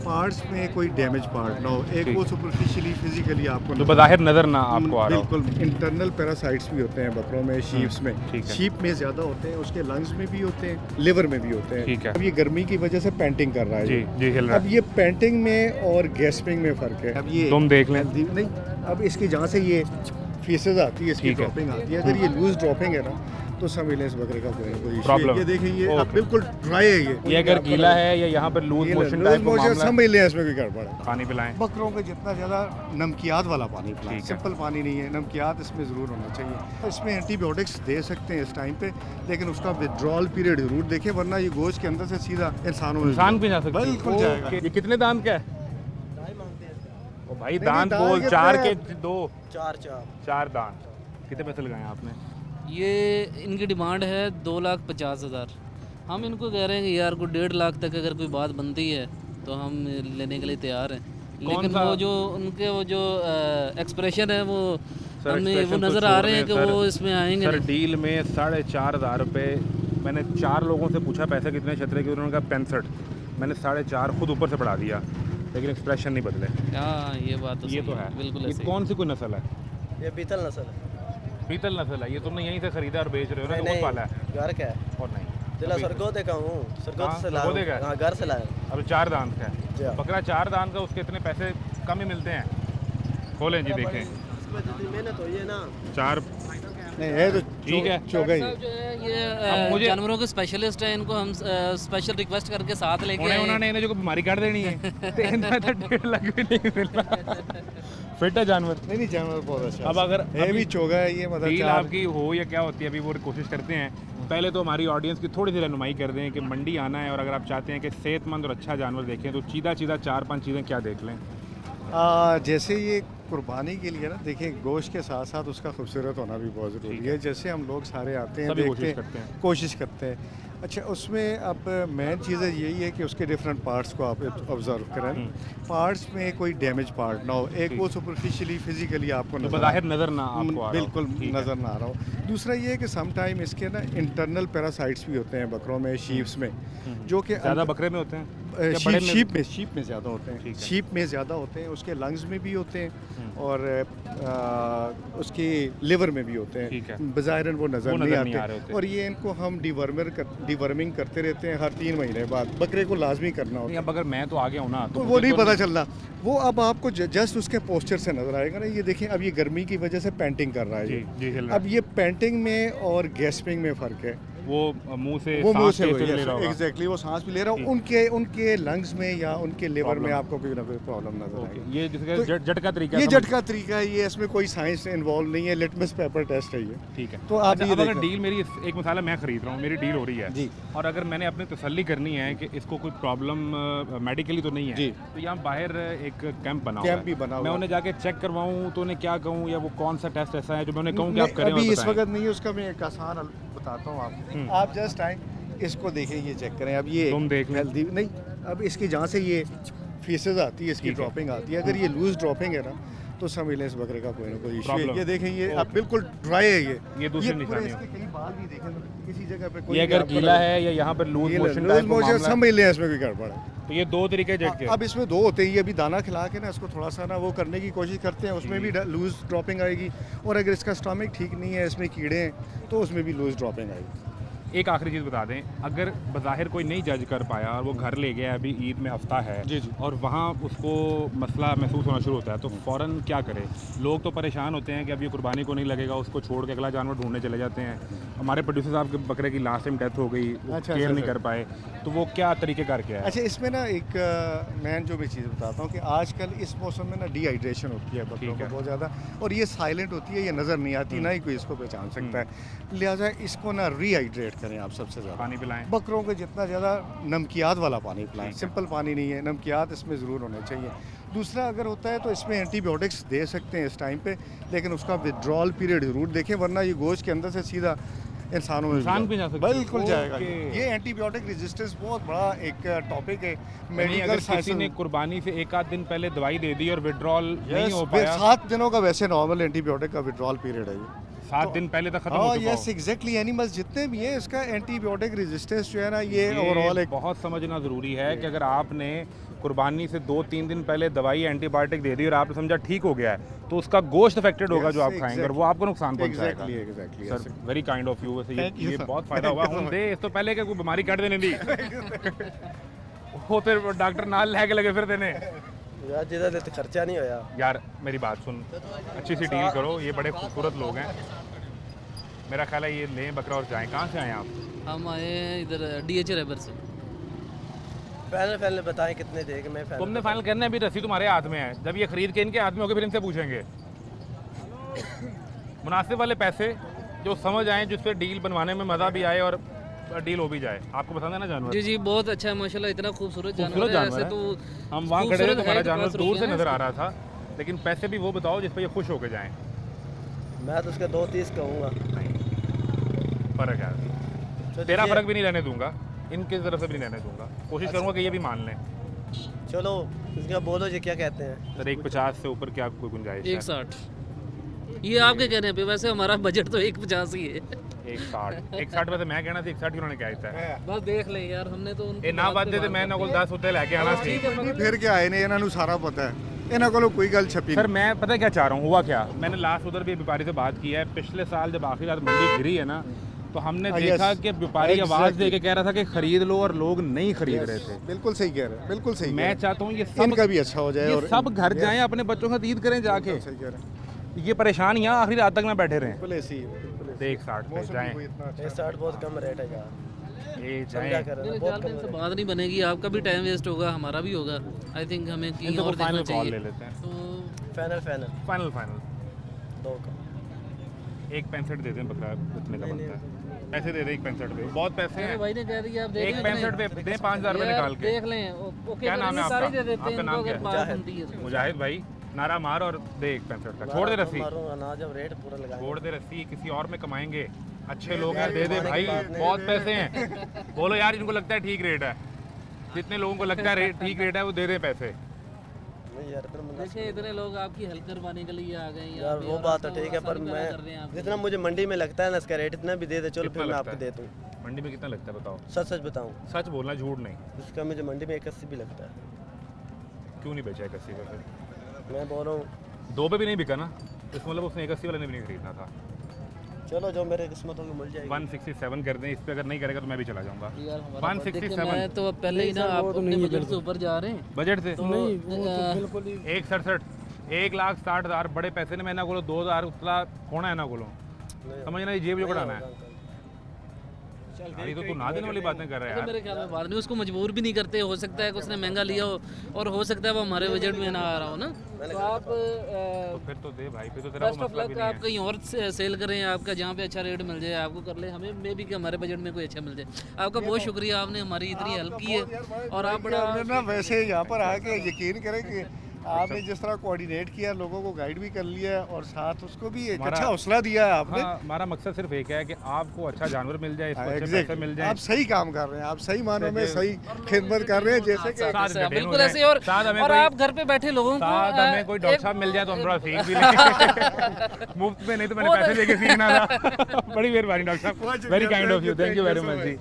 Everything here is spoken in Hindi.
पार्ट्स में कोई डैमेज पार्ट ना हो, एक ठीक। वो सुपरफिशियली फिजिकली आपको जो बज़ाहिर नज़र ना आपको आ रहा हो। बिल्कुल इंटरनल पैरासाइट्स भी होते हैं बकरों में, शीप्स में। ठीक है। शीप में ज़्यादा होते हैं, उसके लंग्स में भी होते हैं, लिवर में भी होते हैं। ठीक है। अब ये गर्मी की वजह से पेंटिंग कर रहा है जी ये। जी हिल रहा अब ये पेंटिंग में और गैस्पिंग में फ़र्क है। अब ये तुम देख लें। नहीं, अब इसकी जहाँ से ये फीसेज आती है, इसकी ठीक है। ड्रॉपिंग आती है, अगर ये लूज ड्रॉपिंग है ना तो समझ लें इस बकरे का कोई इशू Problem। ये देखें, ये अब Okay। बिल्कुल ड्राई है ये अगर गीला है या यहाँ पर लूज मोशन टाइप का मामला है, समझ लें इसमें कोई गड़बड़ है। पानी पिलाएं। बकरों को जितना ज़्यादा नमकियात वाला पानी पिलाएं, ठीक है। सिंपल पानी नहीं है, नमकियात इसमें ज़रूर होना चाहिए। इसमें एंटीबायोटिक्स दे सकते हैं इस टाइम पे, लेकिन उसका विड्रॉल पीरियड ज़रूर देखें, वरना ये गोश्त के अंदर से सीधा इंसानों में इंसान भी जा सकता है। बिल्कुल जाएगा। ये कितने दांत का है? ओ भाई नहीं, दांत दांत बोल, कितने चार हैं? के दो, चार दांत। कितने पैसे लगाए आपने? ये इनकी डिमांड है 2,50,000। हम इनको कह रहे हैं कि यार को 1.5 लाख तक अगर कोई बात बनती है तो हम लेने के लिए तैयार हैं, लेकिन सा- वो जो उनके वो जो एक्सप्रेशन है वो सर, हमें वो expression तो नज़र आ छोड़ रहे हैं कि दें, वो सर। इसमें आएंगे सर नहीं। डील में 4,500 रुपये, मैंने 4 लोगों से पूछा पैसे कितने छतरे के, उन्होंने कहा 65। मैंने 4.5 खुद ऊपर से बढ़ा दिया, लेकिन एक्सप्रेशन नहीं बदले। हाँ ये बात तो ये सही तो है। बिल्कुल ये ऐसे ही। कौन सी कोई नस्ल है? ये बीतल नस्ल है। पीतल नस्ल है। ये तुमने यहीं से खरीदा और बेच रहे हो ना, नहीं कि खुद नहीं, पाला है? घर का है। और नहीं जिला अभी- सरगोदे का हूँ, हाँ, सरगोदे से लाया सरगोदे का है? हूँ। हाँ, घर से लाया हूँ। अब 4 दांत का जी है, हाँ। बकरा 4 दांत का, उसके इतने पैसे कम ही मिलते हैं। खोलें जी देखें। इसमें जितनी मेहनत हुई है ना, 4 नहीं है तो ठीक है। चौगा ही साहब जो है ये अब मुझे- जानवरों के स्पेशलिस्ट हैं, इनको हम स्पेशल रिक्वेस्ट करके साथ लेके आए हैं। उन्होंने इन्हें जो बीमारी काट देनी है तो इन्हें तो 1.5 लाख भी नहीं मिल रहा। फिट है जानवर। नहीं जानवर बहुत अच्छा अब अगर है भी चौगा है ये, मतलब डील 4 आपकी हो या क्या होती है अभी वो कोशिश करते हैं। पहले तो हमारी ऑडियंस की थोड़ी सी रहनुमाई कर दें कि मंडी आना है और अगर आप चाहते हैं कि सेहतमंद और अच्छा जानवर देखें तो सीधा 4-5 चीज़ें क्या देख लें? जैसे ये कुर्बानी के लिए ना, देखिए गोश्त के साथ साथ उसका खूबसूरत होना भी बहुत ज़रूरी ठीक है। जैसे हम लोग सारे आते हैं, सभी देखते कोशिश करते हैं। कोशिश करते हैं। अच्छा, उसमें अब मेन चीज़ यही है कि उसके डिफरेंट पार्ट्स को आप ऑब्जर्व करें। पार्ट्स में कोई डैमेज पार्ट ना हो, एक ठीक। वो सुपरफिशियली फिजिकली आपको तो नजर बज़ाहिर नज़र ना आपको आ रहा हो। बिल्कुल ठीक है। नज़र ना आ रहा हो। दूसरा ये है कि सम टाइम इसके ना इंटरनल पैरासाइट्स भी होते हैं बकरों में, शीप्स में, जो कि ज़्यादा बकरे में होते हैं या बड़े में? शीप में ज़्यादा होते ठीक हैं। है। शीप में ज़्यादा होते हैं, उसके लंग्स में भी होते हैं और उसकी लिवर में भी होते ठीक है। हैं। बज़ाहिरन वो नज़र वो नहीं नज़र नहीं आ रहे आते। होते। और ये इनको हम डिवर्मिंग करते रहते हैं हर 3 महीने बाद। बकरे को लाजमी करना होता नहीं, है, अब अगर मैं तो आ गया हूँ ना तो वो मुझे नहीं तो पता चलना। वो अब आपको जस्ट उसके पोस्चर से नज़र आएगा ना। ये देखें, अब ये गर्मी की वजह से पेंटिंग कर रहा है जी ये। जी हिल रहा अब ये पेंटिंग में और गैस्पिंग में फ़र्क है। वो मुंह से वो मुंह सांस से तेज ले रहा होगा। एग्जैक्टली वो सांस भी ले रहा जी। हूँ, उनके लंग्स में या उनके लिवर में Problem। आपको कोई ना कोई प्रॉब्लम नजर ओके, आएगी। ये जिसका तो झटका तरीका ये समझ- झटका तरीका है, ये इसमें कोई साइंस इन्वॉल्व नहीं है, लिटमस पेपर टेस्ट है ये। ठीक है। तो आप अच्छा, ये अब अगर देखें। डील मेरी एक मसाला मैं खरीद रहा हूँ, मेरी डील हो रही है जी। और अगर मैंने अपनी तसल्ली करनी है कि इसको कोई प्रॉब्लम मेडिकली तो नहीं है, जी। तो यहाँ बाहर एक कैंप बना हुआ कैंप है। भी बना हुआ मैं है। उन्हें जाके चेक करवाऊँ तो उन्हें क्या कहूँ, या वो कौन सा टेस्ट ऐसा है जो मैं उन्हें कहूँ कि आप करें? अभी और इस बताएं। वक्त नहीं है, उसका मैं एक आसान बताता हूँ आपको। आप जस्ट आए, इसको देखें, ये चेक करें। अब ये तुम देख लें। हेल्दी नहीं, अब इसकी जहाँ से ये फीसेज आती है, इसकी ठीक है। ड्रॉपिंग आती है, अगर ये लूज ड्रॉपिंग है ना तो समझ लें इस बकरे का कोई ना कोई इशू है। Problem। ये देखें, ये ओके। अब बिल्कुल ड्राई है ये दूसरी पूरे निशानी है। इसके कई बाल भी देखें, किसी जगह पे कोई ये अगर गीला है या यहाँ पर लूज मोशन टाइप का मामला है, समझ लें इसमें कोई गड़बड़ है। तो ये 2 तरीके झटके। अब इसमें 2 होते हैं। ये अभी दाना खिला के ना इसको थोड़ा सा ना वो करने की कोशिश करते हैं, उसमें भी लूज ड्रॉपिंग आएगी। और अगर इसका स्टमक ठीक नहीं है, इसमें कीड़े हैं, तो उसमें भी लूज ड्रॉपिंग आएगी। एक आखिरी चीज़ बता दें, अगर बज़ाहिर कोई नहीं जज कर पाया और वो घर ले गया, अभी ईद में हफ्ता है जी, जी। और वहाँ उसको मसला महसूस होना शुरू होता है, तो फ़ौरन क्या करे? लोग तो परेशान होते हैं कि अब ये कुर्बानी को नहीं लगेगा, उसको छोड़ के अगला जानवर ढूंढने चले जाते हैं। हमारे प्रोड्यूसर साहब के बकरे की लास्ट टाइम डेथ हो गई, अच्छा, केयर अच्छा, नहीं कर पाए, तो वो क्या तरीक़ेकार क्या है? अच्छा, इसमें ना एक मैं जो भी चीज़ बताता हूँ कि आजकल इस मौसम में ना डिहाइड्रेशन होती है बकरों ठीक को है। बहुत ज़्यादा, और ये साइलेंट होती है, ये नज़र नहीं आती, ना ही कोई इसको पहचान सकता है। लिहाजा इसको ना रीहाइड्रेट करें आप सबसे ज़्यादा। पानी पिलाएं। बकरों को जितना ज़्यादा नमकियात वाला पानी पिलाएं, ठीक है। सिंपल पानी नहीं है, नमकियात इसमें ज़रूर होने चाहिए। दूसरा अगर होता है तो इसमें एंटीबायोटिक्स दे सकते हैं इस टाइम पे, लेकिन उसका विड्रॉल पीरियड ज़रूर देखें, वरना ये गोश्त के अंदर से सीधा इंसानों में इंसान भी जा सकता है। बिल्कुल जाएगा। ओके। ये एंटीबायोटिक रेजिस्टेंस बहुत बड़ा एक टॉपिक है नहीं, मेडिकल अगर साइंस किसी ने कुर्बानी से 1 आध दिन पहले दवाई दे दी और विड्रॉल नहीं हो में पाया, 7 दिनों का वैसे नॉर्मल एंटीबायोटिक का विड्रॉल पीरियड है ये। 7 दिन पहले तक खत्म हो हाँ, चुका यस हो। एग्जैक्टली। एनिमल्स जितने भी हैं, इसका एंटीबायोटिक रेजिस्टेंस जो है ना, ये ओवरऑल एक बहुत समझना ज़रूरी है कि अगर आपने कुर्बानी से 2-3 दिन पहले दवाई एंटीबायोटिक दे दी और आपने समझा ठीक हो गया है, तो उसका गोश्त अफेक्टेड होगा जो आप खाएंगे और वो आपको नुकसान पहुंचाएगा। Exactly sir very kind of you. वैसे Thank you, ये sir. बहुत फायदा हुआ हम दे इस तो पहले कि कोई बीमारी कट देने दी वो फिर डॉक्टर नाल लेके लगे फिर देने। यार जिदा देते खर्चा नहीं होया। यार मेरी बात सुन, अच्छी सी डील करो, ये बड़े खूबसूरत लोग हैं, मेरा ख्याल है ये लें बकरा और जाएं। कहाँ से आए आप? हम आए हैं इधर DH रैबर से। फाइनल बताएं कितने देगा। मैं फाइनल तुमने फाइनल करना है, अभी रसीद तुम्हारे हाथ में है, जब ये खरीद के इनके हाथ में होगी फिर इनसे पूछेंगे। मुनासिब वाले पैसे जो समझ आए, जिस पे डील बनवाने में मज़ा भी आए और डील हो भी जाए। आपको पसंद है ना जानवर? जी जी बहुत अच्छा है माशाल्लाह, इतना खूबसूरत खूबसूरत जानवर है। जानवर ऐसे है। तो हम वहाँ खड़े थे, खूबसूरत तुम्हारा है, जानवर बस दूर से रुकिए ना। नज़र आ रहा था, लेकिन पैसे भी वो बताओ जिस पे ये खुश होके जाएं। मैं तो उसका 2-30 कहूँगा। फ़र्क है, तो तेरा देखिए, फ़र्क भी नहीं रहने दूंगा, इनकी तरफ से भी नहीं रहने दूंगा, कोशिश करूँगा कि ये भी मान लें। चलो इसका बोलो जी क्या कहते हैं। सर 150 से ऊपर क्या कोई गुंजाइश है? 160 ये आपके कहने पे, वैसे हमारा बजट तो 150 ही है। 160 वैसे मैं कहना था 160 उन्होंने क्या कहता है। बस देख ले यार, हमने तो उनकी ਇਹ ਨਾ बात पे ਵੱਧਦੇ ਤੇ बात ਮੈਂ ਇਹਨਾਂ ਕੋਲ 10 ਉੱਤੇ ਲੈ ਕੇ ਆਣਾ ਸੀ। ਨਹੀਂ ਫਿਰ ਕੇ ਆਏ ਨੇ, ਇਹਨਾਂ ਨੂੰ ਸਾਰਾ ਪਤਾ ਹੈ, ਇਹਨਾਂ ਕੋਲੋਂ ਕੋਈ ਗੱਲ ਛਪੀ सर मैं पता है क्या चाह रहा हूँ, हुआ क्या, मैंने लास्ट उधर भी व्यापारी से बात की है, पिछले साल जब आखिरी रात मंडी गिरी है ना, तो हमने हाँ, देखा yes, कि व्यापारी आवाज़ exactly. दे के कह रहा था कि खरीद लो और लोग नहीं खरीद रहे थे। बिल्कुल सही कह रहे हैं, बिल्कुल सही मैं चाहता हूँ ये सब इनका भी अच्छा हो जाए ये और सब घर जाएं, अपने बच्चों का ईद करें जाके। सही कह रहे हैं, ये परेशान यहाँ आखिरी रात तक ना बैठे रहें। बिल्कुल ऐसी ही है, बिल्कुल ऐसी ही। 160 पे मौसम भी जाएं, कोई इतना अच्छा 160 बहुत कम रेट है यार। ये समझा जाएं। कर रहे मेरे हैं, ख्याल बहुत में कम इनसे रेट। बात नहीं बनेगी, आपका भी टाइम वेस्ट होगा, हमारा भी होगा। आई थिंक हमें कहीं इनको और देखना फाइनल कॉल ले चाहिए। लेते हैं। तो फाइनल फाइनल 2 का 165 दे दें, बकरा इतने का बनता है। पैसे दे दें 165 पे, बहुत पैसे मेरे हैं। भाई ने कह दिया, आप देख लें 165 पे दें, 5000 रुपये यार, निकाल के। देख लें। ओके क्या नाम है सारे आपका? दे देते हैं आपका इनको, नाम अगर क्या बात है? बनती है तो। मुजाहिद भाई नारा मार और दे 165 का, छोड़ दे रस्सी, मारूंगा ना जब रेट पूरा लगाएंगे। छोड़ दे रस्सी, किसी और में कमाएंगे, अच्छे लोग हैं, दे दे भाई, बहुत पैसे हैं। बोलो यार इनको लगता है ठीक रेट है, जितने लोगों को लगता है ठीक रेट है वो दे दें पैसे। नहीं यार इतना मुनासिब देखिए इतने लोग आपकी हेल्प करवाने के लिए आ गए हैं यहाँ यार पे वो और बात तो आपको ठीक है, पर आसानी पैदा कर रहे हैं मैं आप। जितना मुझे मंडी में लगता है ना इसका रेट इतना भी दे दे, चलो कितना फिर मैं लगता आपको है? दे दूँ। मंडी में कितना लगता है बताओ? सच बताऊँ, सच बोलना, झूठ नहीं। इसका मुझे मंडी में 81 भी लगता है। क्यों नहीं बेचा 81 पे फिर? मैं बोल रहा हूँ 2 पे भी नहीं बिका ना, इस मतलब उसने 81 वाले ने भी नहीं खरीदना था। चलो जो मेरे किस्मत होगी मिल जाएगी। 167 कर दें, इस पे अगर नहीं करेगा तो मैं भी चला जाऊंगा। यार हमारा 167 मैं तो अब पहले ही ना आप अपने बजट से ऊपर जा रहे हैं बजट से तो बिल्कुल ही 167 1,60,000 बड़े पैसे ने, मैं ना बोलो 2,000 उतना होना है ना बोलो, समझना ये जेब जो कढ़ाना है। अरे तो तू ना देने वाली बातें कर रहा है यार। मेरे ख्याल में बात नहीं, उसको मजबूर भी नहीं करते, हो सकता है कि उसने महंगा लिया हो और हो सकता है वो हमारे बजट में ना आ रहा हो ना, तो आप तो फिर तो दे भाई, फिर तो तेरा बेस्ट वो ऑफ मसला भी लक, नहीं आप है। कहीं और सेल करें, आपका जहाँ पे अच्छा रेट मिल जाए आपको कर ले, हमें मे भी कि हमारे बजट में कोई अच्छा मिल जाए। आपका बहुत शुक्रिया, आपने हमारी इतनी हेल्प की है और आप बड़ा हमने ना वैसे यहाँ पर आके यकीन करें कि आपने जिस तरह कोऑर्डिनेट किया, लोगों को गाइड भी कर लिया है और साथ उसको भी एक हमारा- अच्छा हौसला दिया है आपने। हाँ, हमारा मकसद सिर्फ एक है कि आपको अच्छा जानवर मिल जाए, इसको अच्छे पैसे एग्जैक्टली, मिल आप जाए, सही काम कर रहे हैं, आप सही मानों में सही खिदमत कर रहे हैं, जैसे कि साथ ऐसे, entertain बिल्कुल हो ऐसे, जाए। और साथ हमें और कोई- आप घर पे बैठे लोगों को साथ हमें कोई डॉक्टर साहब मिल जाए तो हम थोड़ा सीख भी लें। मुफ्त में नहीं तो मैंने पैसे देके सीखना था। बड़ी मेहरबानी डॉक्टर साहब, very kind of you, thank you very much ji.